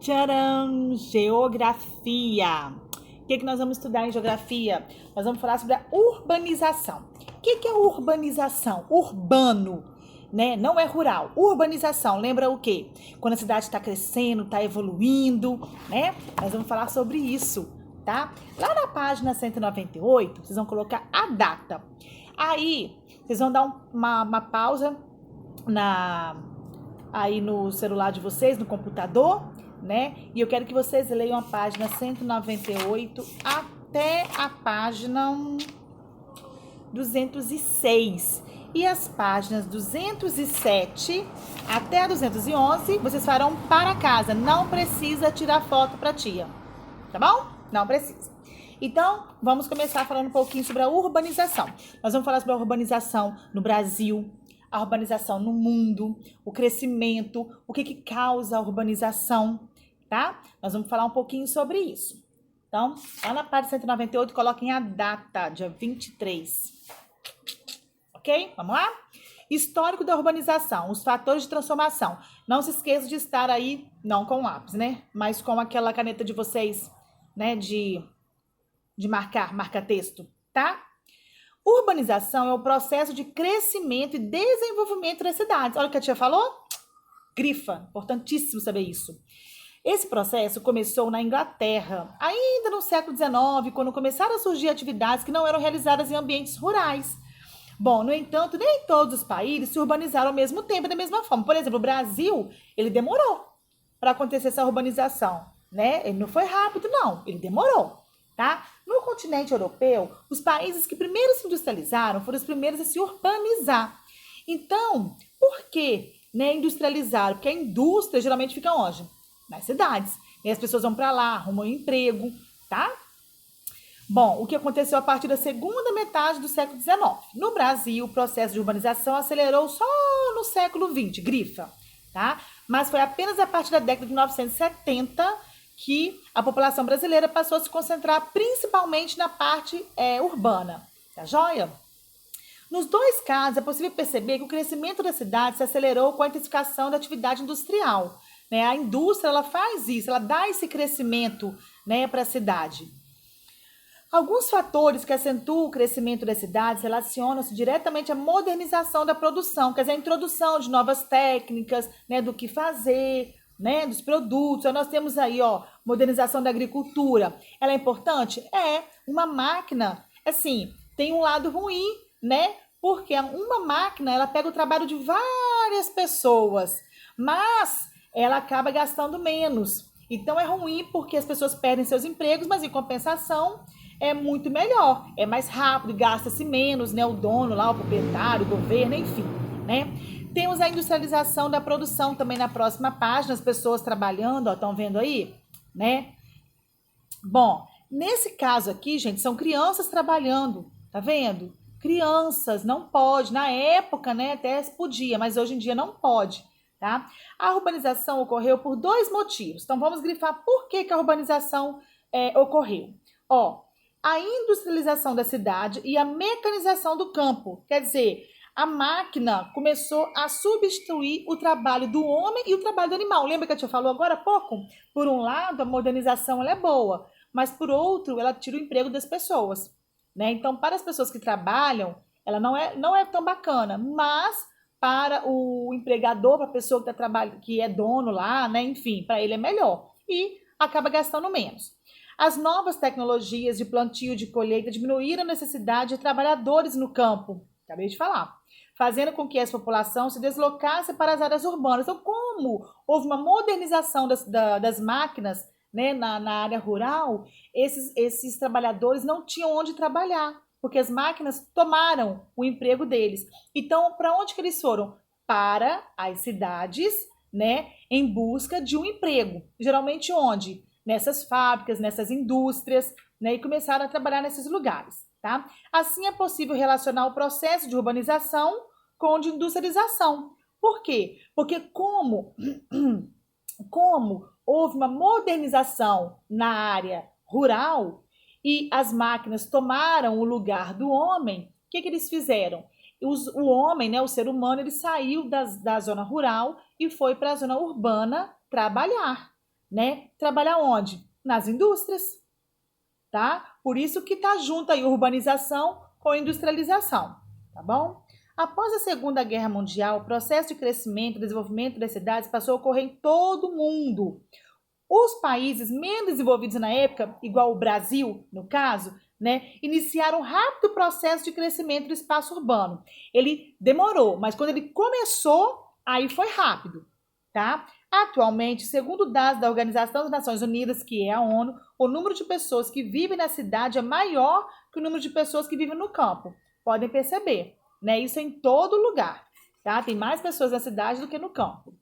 Tcharam! Geografia. O que nós vamos estudar em geografia? Nós vamos falar sobre a urbanização. O que é urbanização? Urbano, né? Não é rural. Urbanização, lembra o quê? Quando a cidade está crescendo, está evoluindo, né? Nós vamos falar sobre isso, tá? Lá na página 198, vocês vão colocar a data. Aí, vocês vão dar uma pausa aí no celular de vocês, no computador, né? E eu quero que vocês leiam a página 198 até a página 206. E as páginas 207 até a 211, vocês farão para casa. Não precisa tirar foto para tia, tá bom? Não precisa. Então, vamos começar falando um pouquinho sobre a urbanização. Nós vamos falar sobre a urbanização no Brasil, a urbanização no mundo, o crescimento, o que causa a urbanização, tá? Nós vamos falar um pouquinho sobre isso. Então, lá na página 198, coloquem a data, dia 23. Ok? Vamos lá? Histórico da urbanização, os fatores de transformação. Não se esqueça de estar aí, não com lápis, né? Mas com aquela caneta de vocês, né? De marca-texto, tá? Urbanização é o processo de crescimento e desenvolvimento das cidades. Olha o que a tia falou. Grifa, importantíssimo saber isso. Esse processo começou na Inglaterra, ainda no século XIX, quando começaram a surgir atividades que não eram realizadas em ambientes rurais. Bom, no entanto, nem todos os países se urbanizaram ao mesmo tempo, da mesma forma. Por exemplo, o Brasil, ele demorou para acontecer essa urbanização, né? Ele não foi rápido, não. Ele demorou, tá? No continente europeu, os países que primeiro se industrializaram foram os primeiros a se urbanizar. Então, por que, né, industrializaram? Porque a indústria geralmente fica onde? Nas cidades. E as pessoas vão para lá, arrumam emprego, tá? Bom, o que aconteceu a partir da segunda metade do século XIX? No Brasil, o processo de urbanização acelerou só no século XX, grifa, tá? Mas foi apenas a partir da década de 1970 que a população brasileira passou a se concentrar principalmente na parte urbana, tá joia? Nos dois casos, é possível perceber que o crescimento da cidade se acelerou com a intensificação da atividade industrial, né? A indústria, ela faz isso, ela dá esse crescimento, né, para a cidade. Alguns fatores que acentuam o crescimento das cidades relacionam-se diretamente à modernização da produção, quer dizer, a introdução de novas técnicas, né, do que fazer, né, dos produtos. Nós temos aí, ó, modernização da agricultura. Ela é importante? É. Uma máquina, assim, tem um lado ruim, né? Porque uma máquina, ela pega o trabalho de várias pessoas, mas ela acaba gastando menos. Então é ruim porque as pessoas perdem seus empregos, mas em compensação é muito melhor, é mais rápido, gasta-se menos, né? O dono lá, o proprietário, o governo, enfim, né? Temos a industrialização da produção também na próxima página, as pessoas trabalhando, ó, estão vendo aí, né? Bom, nesse caso aqui, gente, são crianças trabalhando, tá vendo? Crianças, não pode, na época, né, até podia, mas hoje em dia não pode, tá? A urbanização ocorreu por dois motivos, então vamos grifar por que a urbanização ocorreu. Ó, a industrialização da cidade e a mecanização do campo. Quer dizer, a máquina começou a substituir o trabalho do homem e o trabalho do animal. Lembra que a tia falou agora há pouco? Por um lado, a modernização ela é boa, mas por outro, ela tira o emprego das pessoas, né? Então, para as pessoas que trabalham, ela não é tão bacana, mas para o empregador, para a pessoa que tá trabalhando, que é dono lá, né? Enfim, para ele é melhor e acaba gastando menos. As novas tecnologias de plantio e de colheita diminuíram a necessidade de trabalhadores no campo, acabei de falar, fazendo com que essa população se deslocasse para as áreas urbanas. Então, como houve uma modernização das máquinas, né, na área rural, esses trabalhadores não tinham onde trabalhar, porque as máquinas tomaram o emprego deles. Então, para onde que eles foram? Para as cidades, né, em busca de um emprego. Geralmente onde? Nessas fábricas, nessas indústrias, né, e começaram a trabalhar nesses lugares, tá? Assim é possível relacionar o processo de urbanização com o de industrialização. Por quê? Porque como houve uma modernização na área rural e as máquinas tomaram o lugar do homem, o que eles fizeram? O homem, né, o ser humano, ele saiu da zona rural e foi para a zona urbana trabalhar, né? Trabalhar onde? Nas indústrias, tá? Por isso que tá junto aí urbanização com industrialização, tá bom? Após a Segunda Guerra Mundial, o processo de crescimento e desenvolvimento das cidades passou a ocorrer em todo o mundo. Os países menos desenvolvidos na época, igual o Brasil, no caso, né, iniciaram um rápido processo de crescimento do espaço urbano. Ele demorou, mas quando ele começou, aí foi rápido, tá? Atualmente, segundo dados da Organização das Nações Unidas, que é a ONU, o número de pessoas que vivem na cidade é maior que o número de pessoas que vivem no campo. Podem perceber, né? Isso é em todo lugar, tá? Tem mais pessoas na cidade do que no campo.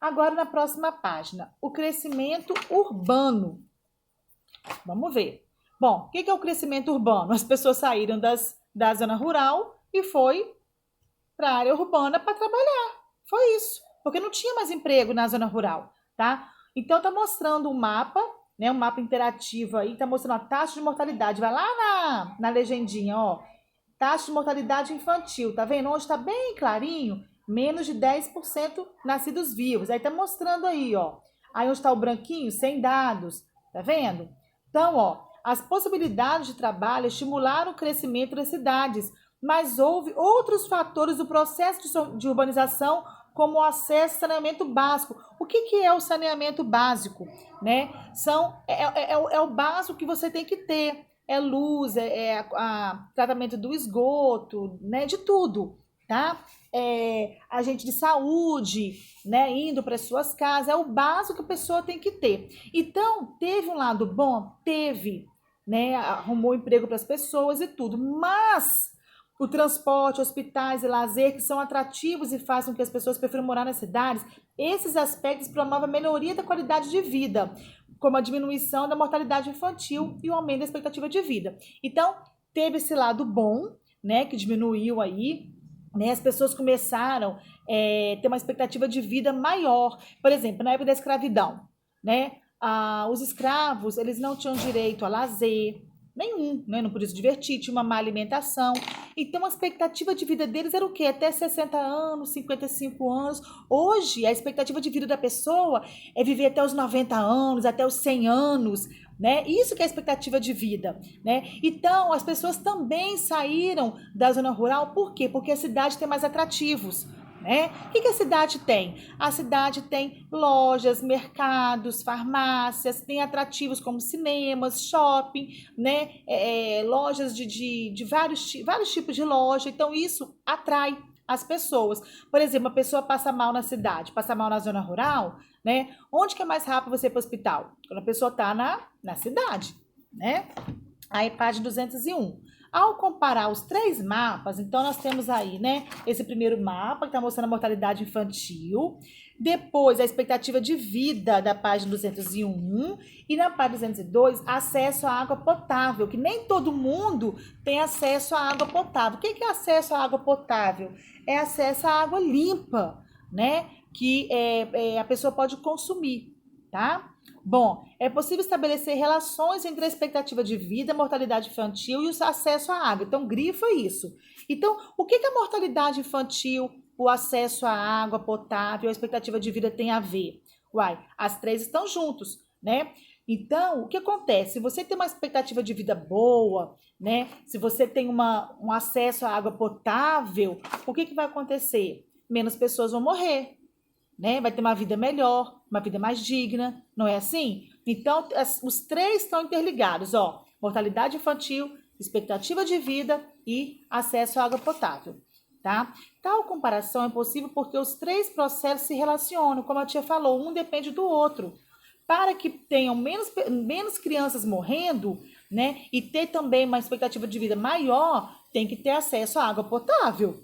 Agora, na próxima página, o crescimento urbano. Vamos ver. Bom, o que é o crescimento urbano? As pessoas saíram da zona rural e foi para a área urbana para trabalhar. Foi isso, porque não tinha mais emprego na zona rural, tá? Então, está mostrando um mapa, né, um mapa interativo aí, está mostrando a taxa de mortalidade. Vai lá na legendinha, ó. Taxa de mortalidade infantil, tá vendo? Onde está bem clarinho, menos de 10% nascidos vivos. Aí tá mostrando aí, ó. Aí onde está o branquinho, sem dados, tá vendo? Então, ó, as possibilidades de trabalho estimularam o crescimento das cidades, mas houve outros fatores do processo de urbanização, como o acesso ao saneamento básico. O que é o saneamento básico? Né? É o básico que você tem que ter. É luz, tratamento do esgoto, né? De tudo, tá? Agente de saúde, né? Indo para as suas casas, é o básico que a pessoa tem que ter. Então, teve um lado bom? Teve, né? Arrumou emprego para as pessoas e tudo, mas o transporte, hospitais e lazer, que são atrativos e fazem com que as pessoas prefiram morar nas cidades, esses aspectos promovem a melhoria da qualidade de vida, como a diminuição da mortalidade infantil e o aumento da expectativa de vida. Então, teve esse lado bom, né, que diminuiu aí, né, as pessoas começaram a ter uma expectativa de vida maior. Por exemplo, na época da escravidão, né, os escravos, eles não tinham direito a lazer, nenhum, né? Não podia se divertir, tinha uma má alimentação. Então, a expectativa de vida deles era o quê? Até 60 anos, 55 anos. Hoje, a expectativa de vida da pessoa é viver até os 90 anos, até os 100 anos, né? Isso que é a expectativa de vida, né? Então, as pessoas também saíram da zona rural, por quê? Porque a cidade tem mais atrativos, né? O que a cidade tem? A cidade tem lojas, mercados, farmácias, tem atrativos como cinemas, shopping, né? Lojas de vários tipos de loja. Então, isso atrai as pessoas. Por exemplo, uma pessoa passa mal na cidade, passa mal na zona rural, né? Onde que é mais rápido você ir para o hospital? Quando a pessoa está na cidade, né? Aí, página 201. Ao comparar os três mapas, então nós temos aí, né, esse primeiro mapa que está mostrando a mortalidade infantil, depois a expectativa de vida da página 201 e na página 202, acesso à água potável, que nem todo mundo tem acesso à água potável. O que é acesso à água potável? É acesso à água limpa, né, que a pessoa pode consumir, tá? Bom, é possível estabelecer relações entre a expectativa de vida, a mortalidade infantil e o acesso à água. Então, grifa isso. Então, o que a mortalidade infantil, o acesso à água potável, a expectativa de vida tem a ver? Uai, as três estão juntos, né? Então, o que acontece? Se você tem uma expectativa de vida boa, né? Se você tem um acesso à água potável, o que vai acontecer? Menos pessoas vão morrer, né? Vai ter uma vida melhor, uma vida mais digna, não é assim? Então, os três estão interligados, ó. Mortalidade infantil, expectativa de vida e acesso à água potável, tá? Tal comparação é possível porque os três processos se relacionam, como a tia falou, um depende do outro. Para que tenham menos crianças morrendo, né? E ter também uma expectativa de vida maior, tem que ter acesso à água potável.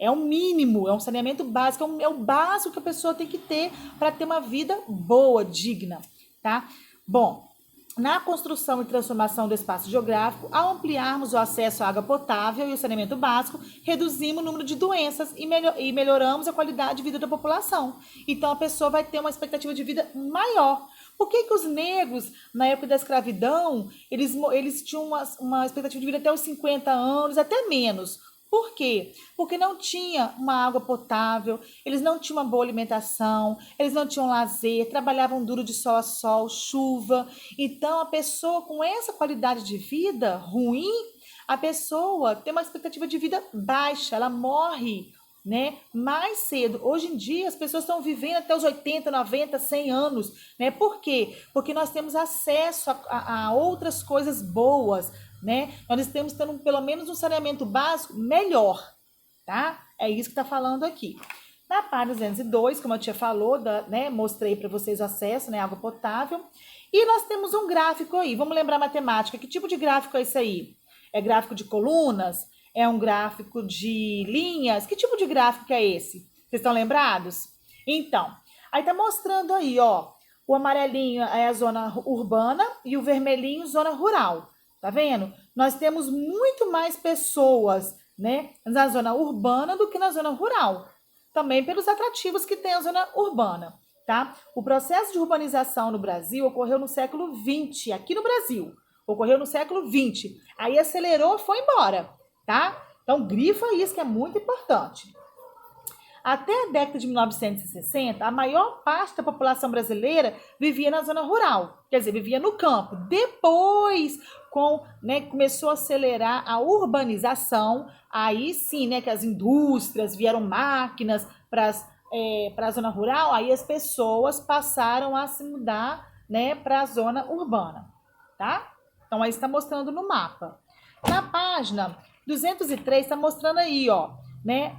É o mínimo, é um saneamento básico, é o básico que a pessoa tem que ter para ter uma vida boa, digna, tá? Bom, na construção e transformação do espaço geográfico, ao ampliarmos o acesso à água potável e o saneamento básico, reduzimos o número de doenças e melhoramos a qualidade de vida da população. Então, a pessoa vai ter uma expectativa de vida maior. Por que os negros, na época da escravidão, eles tinham uma expectativa de vida até os 50 anos, até menos? Por quê? Porque não tinha uma água potável, eles não tinham uma boa alimentação, eles não tinham lazer, trabalhavam duro de sol a sol, chuva. Então, a pessoa com essa qualidade de vida ruim, a pessoa tem uma expectativa de vida baixa, ela morre, né, mais cedo. Hoje em dia, as pessoas estão vivendo até os 80, 90, 100 anos, né? Por quê? Porque nós temos acesso a outras coisas boas, né? Nós estamos tendo pelo menos um saneamento básico melhor, tá? É isso que está falando aqui. Na página 202, como a tia falou, né, mostrei para vocês o acesso, né, água potável. E nós temos um gráfico aí. Vamos lembrar matemática. Que tipo de gráfico é esse aí? É gráfico de colunas? É um gráfico de linhas? Que tipo de gráfico que é esse? Vocês estão lembrados? Então, aí tá mostrando aí, ó, o amarelinho é a zona urbana e o vermelhinho zona rural. Tá vendo? Nós temos muito mais pessoas, né, na zona urbana do que na zona rural. Também pelos atrativos que tem a zona urbana, tá? O processo de urbanização no Brasil ocorreu no século XX, aqui no Brasil. Ocorreu no século XX. Aí acelerou, foi embora, tá? Então, grifa isso que é muito importante. Até a década de 1960, a maior parte da população brasileira vivia na zona rural, quer dizer, vivia no campo. Depois, começou a acelerar a urbanização, aí sim, né, que as indústrias vieram máquinas para a zona rural, aí as pessoas passaram a se mudar, né, para a zona urbana, tá? Então, aí está mostrando no mapa. Na página 203 está mostrando aí, ó, né,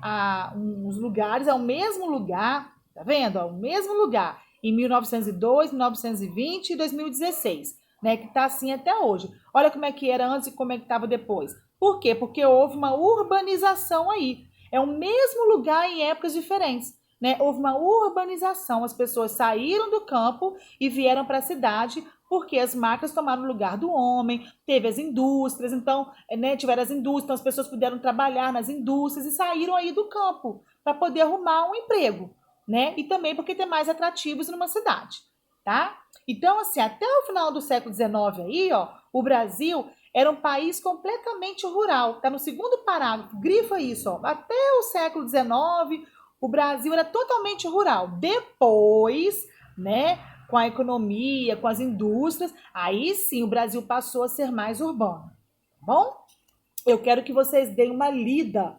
uns lugares, é o mesmo lugar, tá vendo? É o mesmo lugar, em 1902, 1920 e 2016, né, que tá assim até hoje. Olha como é que era antes e como é que estava depois. Por quê? Porque houve uma urbanização aí. É o mesmo lugar em épocas diferentes, né? Houve uma urbanização, as pessoas saíram do campo e vieram para a cidade porque as máquinas tomaram o lugar do homem, teve as indústrias, então, né, tiveram as indústrias, então as pessoas puderam trabalhar nas indústrias e saíram aí do campo para poder arrumar um emprego, né? E também porque tem mais atrativos numa cidade, tá? Então, assim, até o final do século XIX aí, ó, o Brasil era um país completamente rural, tá no segundo parágrafo, grifa isso, ó, até o século XIX, o Brasil era totalmente rural. Depois, né, com a economia, com as indústrias, aí sim o Brasil passou a ser mais urbano. Tá bom? Eu quero que vocês deem uma lida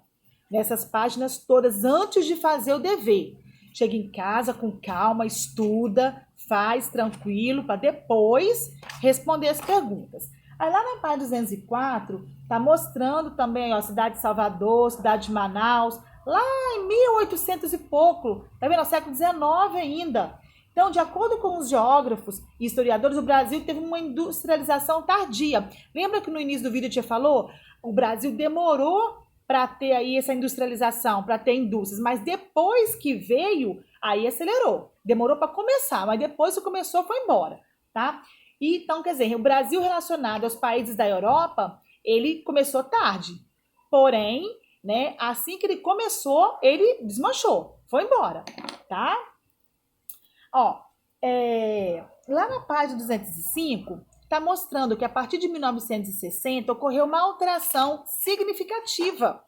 nessas páginas todas antes de fazer o dever. Chega em casa com calma, estuda, faz tranquilo, para depois responder as perguntas. Aí lá na página 204, tá mostrando também, ó, cidade de Salvador, cidade de Manaus, lá em 1800 e pouco, tá vendo? Século XIX ainda. Então, de acordo com os geógrafos e historiadores, o Brasil teve uma industrialização tardia. Lembra que no início do vídeo eu te falou? O Brasil demorou para ter aí essa industrialização, para ter indústrias, mas depois que veio, aí acelerou. Demorou para começar, mas depois que começou, foi embora, tá? E, então, quer dizer, o Brasil relacionado aos países da Europa, ele começou tarde. Porém, né, assim que ele começou, ele desmanchou, foi embora, tá? Ó, lá na página 205, está mostrando que a partir de 1960 ocorreu uma alteração significativa,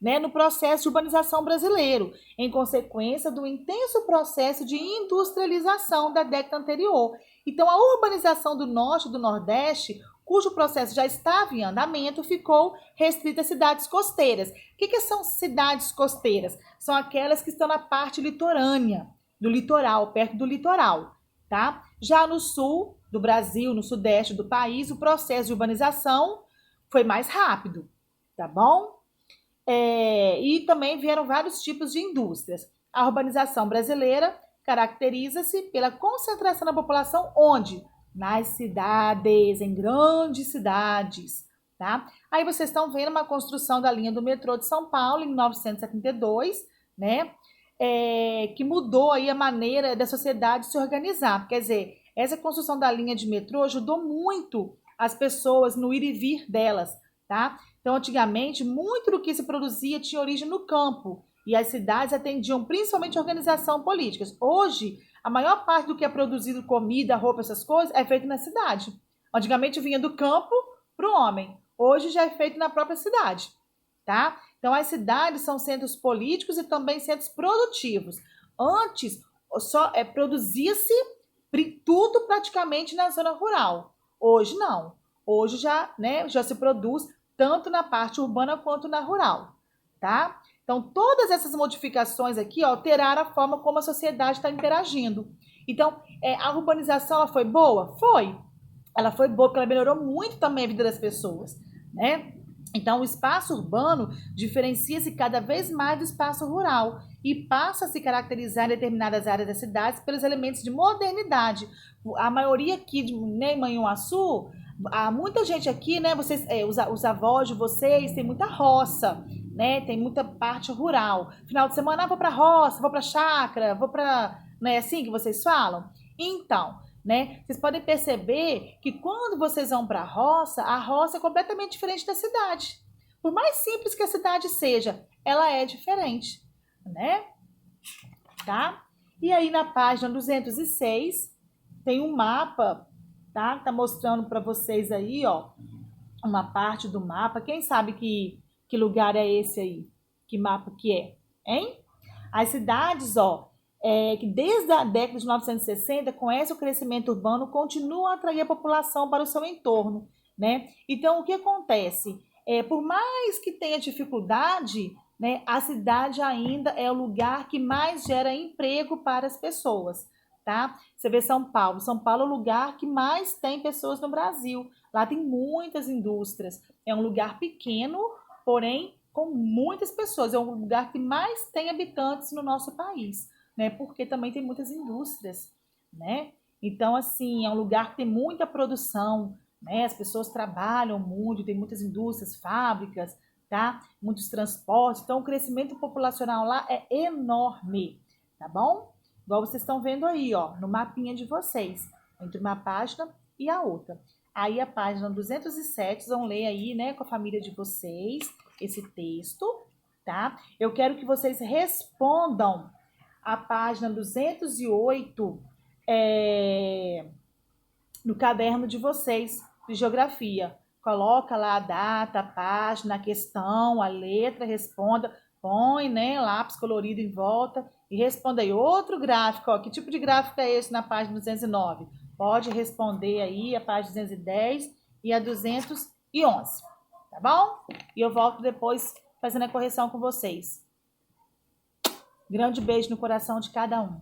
né, no processo de urbanização brasileiro, em consequência do intenso processo de industrialização da década anterior. Então, a urbanização do norte e do nordeste, cujo processo já estava em andamento, ficou restrita às cidades costeiras. O que são cidades costeiras? São aquelas que estão na parte litorânea, do litoral, perto do litoral, tá? Já no sul do Brasil, no sudeste do país, o processo de urbanização foi mais rápido, tá bom? E também vieram vários tipos de indústrias. A urbanização brasileira caracteriza-se pela concentração da população onde? Nas cidades, em grandes cidades, tá? Aí vocês estão vendo uma construção da linha do metrô de São Paulo em 1972, né? Que mudou aí a maneira da sociedade se organizar. Quer dizer, essa construção da linha de metrô ajudou muito as pessoas no ir e vir delas, tá? Então, antigamente, muito do que se produzia tinha origem no campo e as cidades atendiam principalmente a organização política. Hoje, a maior parte do que é produzido, comida, roupa, essas coisas, é feito na cidade. Antigamente vinha do campo para o homem. Hoje já é feito na própria cidade. tá? Então, as cidades são centros políticos e também centros produtivos. Antes, só produzia-se tudo praticamente na zona rural. Hoje, não. Hoje já, né, já se produz tanto na parte urbana quanto na rural, tá? Então, todas essas modificações aqui, ó, alteraram a forma como a sociedade está interagindo. Então, a urbanização, ela foi boa? Foi. Ela foi boa porque ela melhorou muito também a vida das pessoas, né? Então, o espaço urbano diferencia-se cada vez mais do espaço rural e passa a se caracterizar em determinadas áreas das cidades pelos elementos de modernidade. A maioria aqui né, em Manhuaçu, há muita gente aqui, né? Vocês, os avós de vocês têm muita roça, né? Tem muita parte rural. Final de semana, vou para roça, vou para chácara, vou para, não é assim que vocês falam? Então, né? Vocês podem perceber que quando vocês vão para a roça é completamente diferente da cidade. Por mais simples que a cidade seja, ela é diferente, né? Tá? E aí na página 206 tem um mapa, tá? Tá mostrando para vocês aí, ó, uma parte do mapa. Quem sabe que lugar é esse aí? Que mapa que é? Hein? As cidades, ó, que desde a década de 1960, com esse crescimento urbano, continuam a atrair a população para o seu entorno, né? Então, o que acontece? Por mais que tenha dificuldade, né, a cidade ainda é o lugar que mais gera emprego para as pessoas, tá? Você vê São Paulo. São Paulo é o lugar que mais tem pessoas no Brasil. Lá tem muitas indústrias. É um lugar pequeno, porém com muitas pessoas. É um lugar que mais tem habitantes no nosso país, né? Porque também tem muitas indústrias, né? Então, assim, é um lugar que tem muita produção, né? As pessoas trabalham muito, tem muitas indústrias, fábricas, tá? Muitos transportes. Então, o crescimento populacional lá é enorme, tá bom? Igual vocês estão vendo aí, ó, no mapinha de vocês, entre uma página e a outra. Aí a página 207, vocês vão ler aí, né, com a família de vocês, esse texto, tá? Eu quero que vocês respondam a página 208 no caderno de vocês, de geografia. Coloca lá a data, a página, a questão, a letra, responda, põe, né, lápis colorido em volta e responda aí. Outro gráfico, ó, que tipo de gráfico é esse na página 209? Pode responder aí a página 210 e a 211, tá bom? E eu volto depois fazendo a correção com vocês. Grande beijo no coração de cada um.